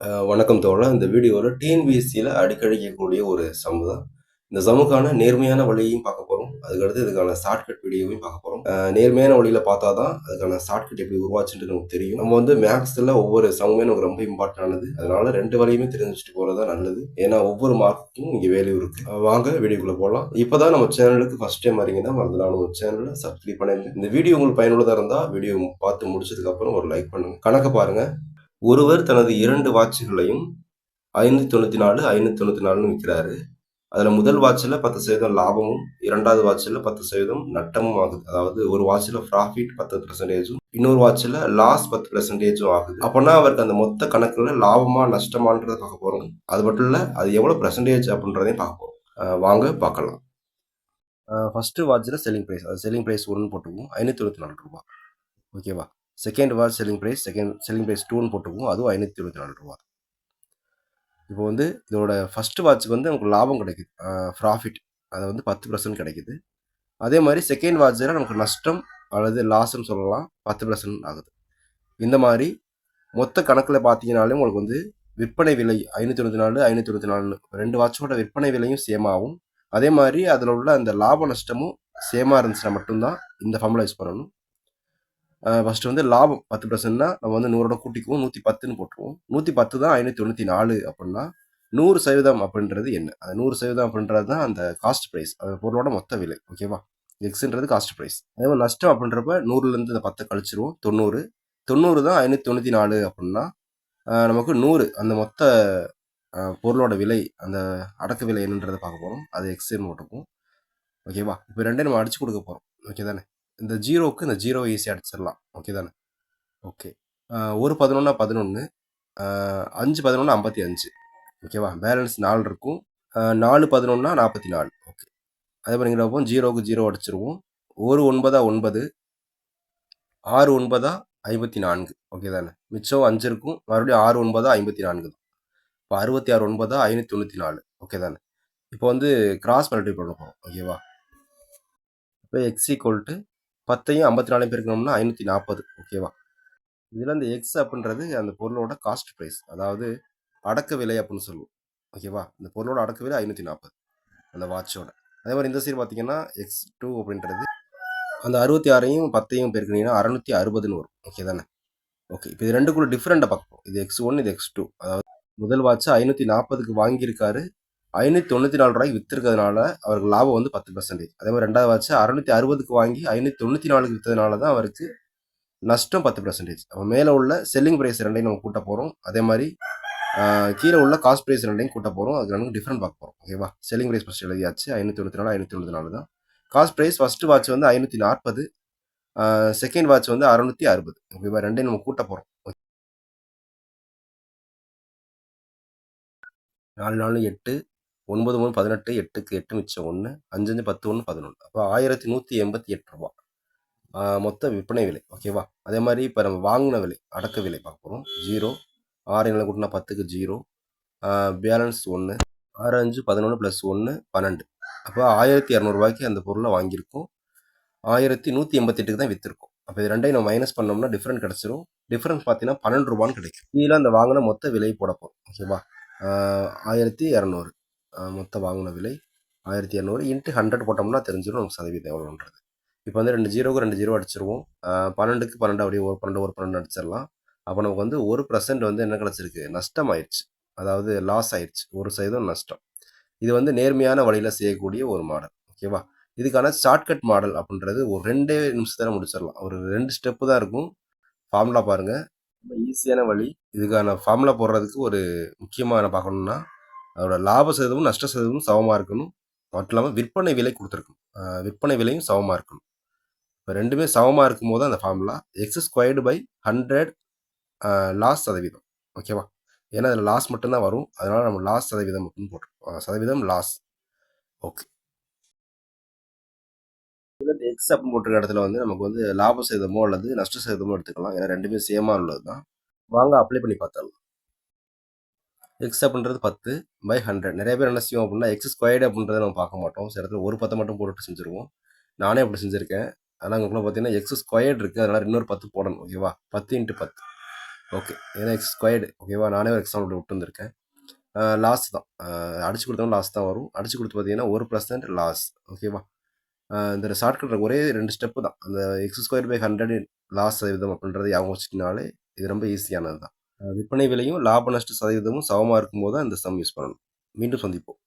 வணக்கம் தோழா. இந்த வீடியோவில் டிஎன்பிஎஸ்சியில் அடிக்கடி கேட்கக்கூடிய ஒரு சம்மு தான். இந்த சம்முக்கான நேர்மையான வழியையும் பார்க்க போகிறோம். அதுக்கடுத்து இதுக்கான ஷார்ட்கட் வீடியோவையும் பார்க்க போகிறோம். நேர்மையான வழியில் பார்த்தா தான் அதுக்கான ஷார்ட்கட் எப்படி உருவாச்சுன்றது நமக்கு தெரியும். நம்ம வந்து மேக்ஸில் ஒவ்வொரு சம்முமே நமக்கு ரொம்ப இம்பார்ட்டன்டானது. அதனால ரெண்டு வழியுமே தெரிஞ்சுட்டு போகிறது தான் நல்லது. ஏன்னா ஒவ்வொரு மார்க்குக்கும் இங்கே வேல்யூ இருக்கு. வாங்க வீடியோக்குள்ளே போகலாம். இப்போ தான் நம்ம சேனலுக்கு ஃபர்ஸ்ட் டைம் வரீங்கன்னா மறந்துடாம நம்ம சேனலை சப்ஸ்கிரைப் பண்ணுங்க. இந்த வீடியோ உங்களுக்கு பயனுள்ளதாக இருந்தால் வீடியோ பார்த்து முடிச்சதுக்கப்புறம் ஒரு லைக் பண்ணுங்க. கணக்கை பாருங்க. ஒருவர் தனது 2 வாட்சுகளையும் 594, 594ன்னு விற்கிறாரு. அதில் முதல் வாட்சில் 10% லாபமும், இரண்டாவது வாட்சில் 10% நட்டமும் ஆகுது. அதாவது ஒரு வாட்சில் ப்ராஃபிட் 10%, இன்னொரு வாட்சில் லாஸ் 10% ஆகுது. அப்போனா அவருக்கு அந்த மொத்த கணக்குல லாபமா நஷ்டமான்றதை பார்க்க போகிறோம். அது மட்டும் இல்லை, அது எவ்வளோ பெர்சன்டேஜ் அப்படின்றதையும் பார்க்க போகிறோம். வாங்க பார்க்கலாம். ஃபர்ஸ்ட் வாட்சில் செல்லிங் ப்ரைஸ், அது செல்லிங் ப்ரைஸ் 1 போட்டுக்குவோம், 524 ரூபா. ஓகேவா? Second watch selling price, selling price 2ன்னு போட்டுக்குவோம், அதுவும் 524 ரூபா. இப்போ வந்து இதோட ஃபர்ஸ்ட் வாட்சுக்கு வந்து நமக்கு லாபம் கிடைக்குது, ப்ராஃபிட், அது வந்து 10% கிடைக்குது. அதே மாதிரி செகண்ட் வாட்சில் நமக்கு நஷ்டம் அல்லது லாஸ்ன்னு சொல்லலாம், 10% ஆகுது. இந்த மாதிரி மொத்த கணக்கில் பார்த்தீங்கன்னாலே உங்களுக்கு வந்து விற்பனை விலை 594, 594 ரெண்டு வாட்சோட விற்பனை விலையும் சேமாகும். அதே மாதிரி அதில் உள்ள அந்த லாப நஷ்டமும் சேமாக இருந்துச்சுன்னா மட்டும்தான் இந்த ஃபார்முலா யூஸ் பண்ணணும். ஃபர்ஸ்ட் வந்து லாபம் 10%னா நம்ம வந்து 100ஓட கூட்டிக்குவோம், 110ன்னு போட்டுருவோம். 110 தான் 594 அப்படின்னா 100% அப்படின்றது என்ன? அது 100% அப்படின்றது தான் அந்த காஸ்ட் ப்ரைஸ், அந்த பொருளோட மொத்த விலை. ஓகேவா? எக்ஸ்ன்றது காஸ்ட் ப்ரைஸ். அதே மாதிரி நஷ்டம் அப்படின்றப்ப 100லேருந்து இந்த 10 கழிச்சிருவோம், 90. 90 தான் 594 அப்படின்னா நமக்கு 100 அந்த மொத்த பொருளோட விலை, அந்த அடக்க விலை என்னன்றதை பார்க்க போகிறோம். அது எக்ஸ்ன்னு போட்டுப்போம். ஓகேவா? இப்போ ரெண்டையும் நம்ம அடிச்சு கொடுக்க போகிறோம். ஓகே தானே? இந்த ஜீரோவுக்கு இந்த ஜீரோ ஈஸியாக அடிச்சிடலாம். ஓகே தானே? ஓகே. 1 11 11, 5 11 55. ஓகேவா? பேலன்ஸ் 4 இருக்கும். 4 11 44. ஓகே. அதே மாதிரிங்கிறப்போ ஜீரோவுக்கு ஜீரோ அடிச்சிருவோம். 1 9 9, 6 9 54. ஓகே தானே? மிச்சம் 5 இருக்கும். மறுபடியும் 6 9 54 தான். இப்போ 66 9 594. ஓகே தானே? இப்போ வந்து கிராஸ் மல்டிப்ளை பண்ண போகிறோம். ஓகேவா? இப்போ எக்ஸ் ஈக்குவல் டு 10ஐயும் 54 பெருக்கணும்னா 540. ஓகேவா? இதில் இந்த எக்ஸ் அப்படின்றது அந்த பொருளோட காஸ்ட் ப்ரைஸ், அதாவது அடக்க விலை அப்படின்னு சொல்லுவோம். ஓகேவா? இந்த பொருளோட அடக்க விலை 540 அந்த வாட்சோட. அதே மாதிரி இந்த சைடு பார்த்தீங்கன்னா x2 அப்படின்றது அந்த 66ஐயும் 10ஐயும் பெருக்கினீங்கன்னா 660ன்னு வரும். ஓகே தானே? ஓகே. இப்போ இது ரெண்டுக்குள்ள டிஃப்ரெண்ட்டை பார்ப்போம். இது x1, இது x2. அதாவது முதல் வாட்ச் 540க்கு வாங்கியிருக்காரு, 594 ரூபாய்க்கு விற்றுருக்கிறதுனால அவருக்கு லாபம் வந்து 10%. அதே மாதிரி ரெண்டாவது வாட்ச் 660க்கு வாங்கி 594க்கு விற்றதுனால தான் அவருக்கு நஷ்டம் 10%. அப்போ மேலே உள்ள செல்லிங் ப்ரைஸ் ரெண்டையும் நம்ம கூட்ட போகிறோம். அதே மாதிரி கீழே உள்ள காஸ்ட் ப்ரைஸ் ரெண்டையும் கூட்ட போகிறோம். அதுக்கு நமக்கு டிஃப்ரெண்ட் பார்க்க போகிறோம். ஓகேவா? செல்லிங் ப்ரைஸ் ஃபஸ்ட் எழுதியாச்சு, 594, 594 தான். காஸ்ட் ப்ரைஸ் ஃபர்ஸ்ட் வாட்ச் வந்து 540, செகண்ட் வாட்ச் வந்து 660. ஓகேவா? ரெண்டையும் நம்ம கூட்ட போகிறோம். 4 4 8, 9 3 18, 8க்கு 8 மிச்சம் 1, 5 5 10 1 11. அப்போ 1188 ரூபா மொத்த விற்பனை விலை. ஓகேவா? அதே மாதிரி இப்போ நம்ம வாங்கின விலை, அடக்க விலை பார்க்க போகிறோம். 0, 6 எங்களை கூட்டினா 10க்கு 0, பேலன்ஸ் 1, 6 5 11 ப்ளஸ் 1 12. அப்போ 1200 ரூபாய்க்கு அந்த பொருளை வாங்கியிருக்கோம், 1188க்கு தான் விற்றுருக்கோம். அப்போ இது ரெண்டையும் நம்ம மைனஸ் பண்ணோம்னா டிஃப்ரெண்ட் கிடச்சிரும். டிஃப்ரென்ஸ் பார்த்தீங்கன்னா 12 ரூபான்னு கிடைக்கும். கீழே அந்த வாங்கின மொத்த விலை போட போகிறோம். ஓகேவா? 1200 மொத்த வாங்கின விலை 1200 இன்ட்டு 100 போட்டோம்னா தெரிஞ்சிடும் நமக்கு சதவீதம் எவ்வளோன்றது. இப்போ வந்து 2 ஜீரோவுக்கு 2 ஜீரோ அடிச்சிருவோம், 12க்கு 12 அப்படியே ஒரு 12 ஒரு 12 அடிச்சிடலாம். அப்போ நமக்கு வந்து 1% வந்து என்ன கிடச்சிருக்கு? நஷ்டம் ஆயிடுச்சு, அதாவது லாஸ் ஆயிடுச்சு, 1% நஷ்டம். இது வந்து நேர்மையான வழியில் செய்யக்கூடிய ஒரு மாடல். ஓகேவா? இதுக்கான ஷார்ட்கட் மாடல் அப்படின்றது ஒரு 2 நிமிஷத்தில் முடிச்சிடலாம். ஒரு 2 ஸ்டெப்பு தான் இருக்கும். ஃபார்முலா பாருங்கள், ரொம்ப ஈஸியான வழி. இதுக்கான ஃபார்முலா போடுறதுக்கு ஒரு முக்கியமான பார்க்கணும்னா அதோட லாப சதவீதமும் நஷ்ட சதவீதமும் சமமாக இருக்கணும். மட்டும் இல்லாமல் விற்பனை விலை கொடுத்துருக்கணும், விற்பனை விலையும் சமமாக இருக்கணும். இப்போ ரெண்டுமே சமமாக இருக்கும்போது அந்த ஃபார்முலா x²/100 லாஸ் சதவீதம். ஓகேவா? ஏன்னா அதில் லாஸ் மட்டும்தான் வரும், அதனால் நம்ம லாஸ் சதவீதம் அப்படின்னு போட்டுருக்கோம். சதவீதம் லாஸ். ஓகே. இதில் எக்ஸ் அப்படின்னு போட்டிருக்க இடத்துல வந்து நமக்கு வந்து லாப சதவீதமோ அல்லது நஷ்ட சதவீதமோ எடுத்துக்கலாம். ஏன்னா ரெண்டுமே சேமாக உள்ளது தான். வாங்க அப்ளை பண்ணி பார்த்தரலாம். எக்ஸ் அப்படின்றது 10/100. நிறைய பேர் என்ன செய்வோம் அப்படின்னா x² அப்படின்றத நம்ம பார்க்க மாட்டோம். சில இடத்துல ஒரு 10 மட்டும் போட்டுட்டு செஞ்சுருவோம். நானே அப்படி செஞ்சுருக்கேன். ஆனால் உங்களுக்குள்ள பார்த்தீங்கன்னா x² இருக்குது, அதனால் இன்னொரு 10 போடணும். ஓகேவா? 10 × 10. ஓகே. ஏன்னா எக்ஸ் ஸ்கொயர்டு ஓகேவா? நானே ஒரு எக்ஸாம்பிள் விட்டு வந்திருக்கேன். லாஸ் தான். அடிச்சு கொடுத்தோம்னா லாஸ் தான் வரும். அடிச்சு கொடுத்து பார்த்தீங்கன்னா 1% லாஸ் ஓகேவா? இந்த ஷார்ட்கட் ஒரே 2 ஸ்டெப்பு தான். அந்த x2/100 லாஸ் சதவீதம் அப்படின்றத ஞாபகம் வச்சுக்கிட்டனாலே இது ரொம்ப ஈஸியானது தான். விற்பனை விலையும் லாப நஷ்ட சதவீதமும் சமமா இருக்கும்போது தான் இந்த சம் யூஸ் பண்ணணும். மீண்டும் சந்திப்போம்.